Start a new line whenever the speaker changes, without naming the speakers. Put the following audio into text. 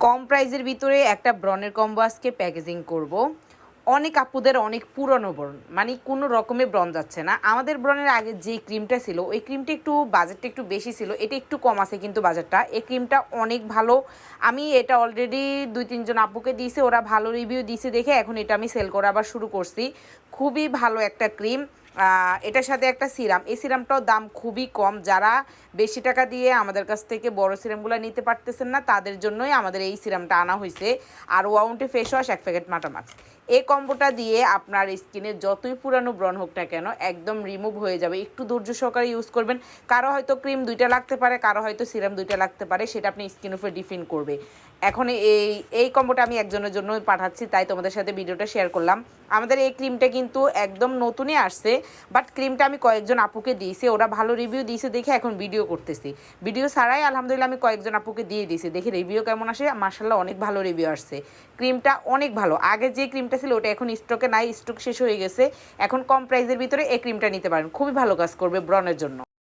কম প্রাইজের ভিতরে একটা ব্রনের কম্বো আজকে প্যাকেজিং করব। অনেক আপুদের অনেক পুরনো ব্রণ, মানে কোনো রকমের ব্রণ যাচ্ছে না। আমাদের ব্রণের আগে যে ক্রিমটা ছিল ওই ক্রিমটা একটু বাজেটটা একটু বেশি ছিল, এটা একটু কম আছে কিন্তু বাজারটা। এই ক্রিমটা অনেক ভালো। আমি এটা অলরেডি 2-3 জন আপুকে দিয়েছি, ওরা ভালো রিভিউ দিয়েছে দেখে এখন এটা আমি সেল করা আবার শুরু করছি। খুবই ভালো একটা ক্রিম। এটার সাথে একটা সিরাম, এই সিরামটাও দাম খুবই কম। যারা বেশি টাকা দিয়ে আমাদের কাছ থেকে বড় সিরামগুলো নিতে পারতেছেন না তাদের জন্যই আমাদের এই সিরামটা আনা হয়েছে। আর ওয়াউন্টে ফেস ওয়াশ 1 প্যাকেট মাটামাক্স, এই কম্বোটা দিয়ে আপনার স্কিনের যতই পুরানো ব্রণ হোক না কেন একদম রিমুভ হয়ে যাবে। একটু ধৈর্য সহকারে ইউজ করবেন। কারো হয়তো ক্রিম 2টা লাগতে পারে, কারো হয়তো সিরাম 2টা লাগতে পারে, সেটা আপনি স্কিন উপরে ডিপেন্ড করবে। এখন এই কম্বোটা আমি একজনের জন্য পাঠাচ্ছি, তাই তোমাদের সাথে ভিডিওটা শেয়ার করলাম। আমাদের এই ক্রিমটা কিন্তু একদম নতুনই আসছে, বাট ক্রিমটা আমি কয়েকজন আপুকে দিয়েছি, ওরা ভালো রিভিউ দিয়েছে দেখে এখন ভিডিও করতেছি। ভিডিও ছাড়াই আলহামদুলিল্লাহ আমি কয়েকজন আপুকে দিয়ে দিয়েছি, দেখি রিভিউ কেমন আসে। মার্শাল্লাহ অনেক ভালো রিভিউ আসছে। ক্রিমটা অনেক ভালো। আগে যে ক্রিমটা ছিল ওটা এখন স্টকে নাই, স্টক শেষ হয়ে গেছে। এখন কম প্রাইসের ভিতরে এই ক্রিমটা নিতে পারেন, খুবই ভালো কাজ করবে ব্রণের জন্য।